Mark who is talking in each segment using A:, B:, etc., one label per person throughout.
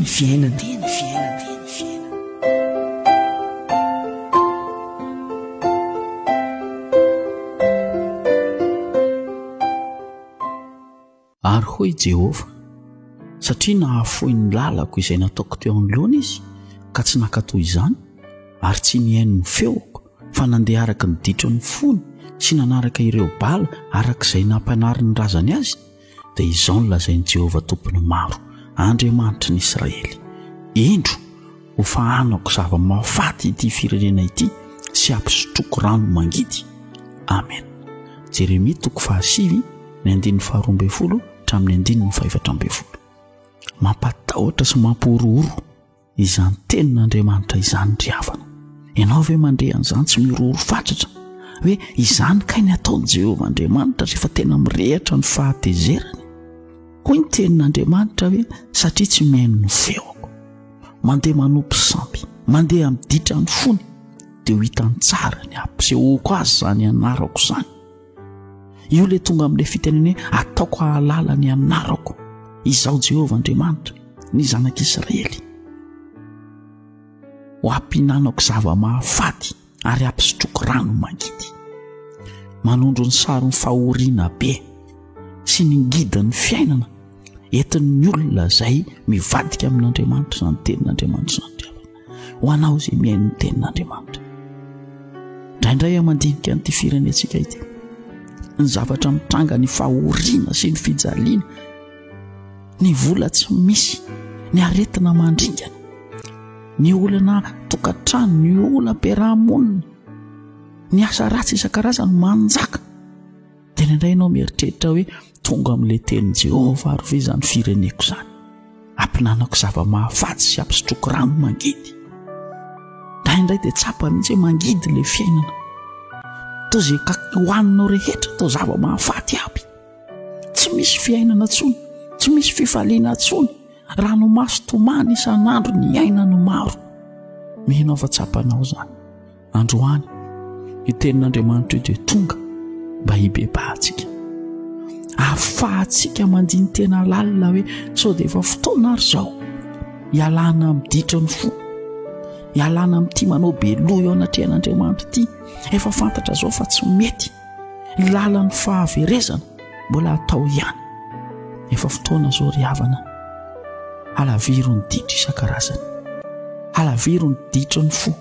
A: fiainana.
B: Ary hoy Jehova, satria nahafoy ny lalako izay nataoko teo anoloana izy ka tsy nakatoy izany, ary tsy nihaino ny feoko fa nandeha araka ny ditro ny fony sy nanaraka ireo bala arak'izay nampanary ny razany azy, dia izao no lazain'i Jehova tompony maro, Andriamanitry ny Israely: indro ho fahanako zava-mahafaty ity firenena ity sy ampisotroko rano mangidy. Amen. Jeremia 7:5-12 hatramin'ny 5:12. Mampatahotra sy mampihorohoro izany tenin'Andriamanitra izany ry havana. Ianao ve mandeha an'izany tsy miroro fatratra hoe izany kay ny ataon'i Jehova Andriamanitra rehefa tena mirehatra ny fahatezerany? Hoy ny tenin'Andriamanitra hoe satria tsy mihaino ny feoko, mandeha manompo sampy, mandeha miditra ny fony, dia ho hitany tsara ny ampisehoako azy zany anarako zany. Io le tonga amin'ilay fitenenena ataoko hahalala ny anarako, izaho Jehova Andriamanitra, ny zanak'Israely. Ho ampinanako zava-mahafaty ary ampisotroko rano mangidy. Manondro ny sary ny fahoriana be sy ny ngidin'ny fiainana entin'ny olona izay mivadika amin'Andriamanitra izany tenin'Andriamanitra izany. Ho anao izay mihaino ny tenin'Andriamanitra. Indraindray amandinika an'ity firenentsika ity, ny zavatra mitranga ny fahoriana sy ny fijaliana, ny vola tsy misy, ny aretina mandringana, ny olana tokantrano, ny olana mpiara-monina, ny asa ratsy isan-karazany manjaka. Dia indray ianao mieritreritra hoe tonga amin'ilay tenin'i Jehova ary ve izany fireneko izany, ampinanako zava-mahafaty sy ampisotroko rano mangidy. Indray dia tsapa mihitsy mangidy ilay fiainana. Toa izay hohaninao rehetra tao zava-mahafaty aby, tsy misy fiainana tsony, tsy misy fifaliana tsony, ranomaso tomany isan'andro ny ainano maro. Mihinao fa tsapanao zany. Androany io tenin'Andriamanitra io dia tonga mba hibebahantsika, ahafahantsika mandiny tena lalina hoe sao dia efa fotoana ary izao hialana miditra ny fo, hialana amin'ity manao be loha eo anatrehan'Andriamanitra ity. Efa fantatra zao fa tsy mety, ny lalan'ny fahaverezana mbola atao ihany. Efa fotoana zao ry havana, halaviro ny ditro isan-karazany, halaviro ny ditro ny fo,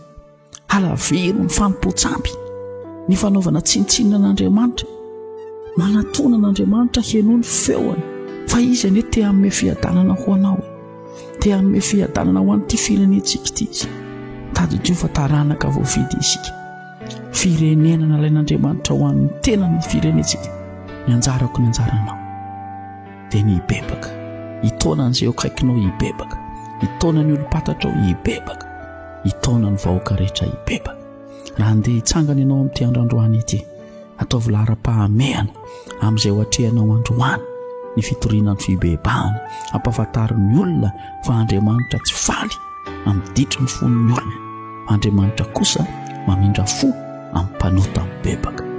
B: halaviro ny fanompo-tsampy, ny fanaovana tsinontsinona an'Andriamanitra. Manatona an'Andriamanitra heno ny feoany fa izy anie te hanome fiadanana ho anao, te hanome fiadanana ho an'ity firenentsika ity izy. Tadidio fa taranaka voavidy isika, firenena nalain'Andriamanitra ho an'ny tenany firenentsika. Ny anjarako ny anjaranao dia ny hibebaka, hitaonan'izay eo akaikinao hibebaka, hitaonany olom-patatrao hibebaka, hitaonany vahoaka rehetra hibebaka. Raha andeha hitsangana ianao amin'ity androandroany ity, ataovy lara-pahamehana amin'izay ho atrehanao androany ny fitorianany fibebahana, ampahafantarin'ny olona fa Andriamanitra tsy faly amin'ny ditro ny fon'ny olona, Andriamanitra kosa mamindra fo amin'ny mpanota mibebaka.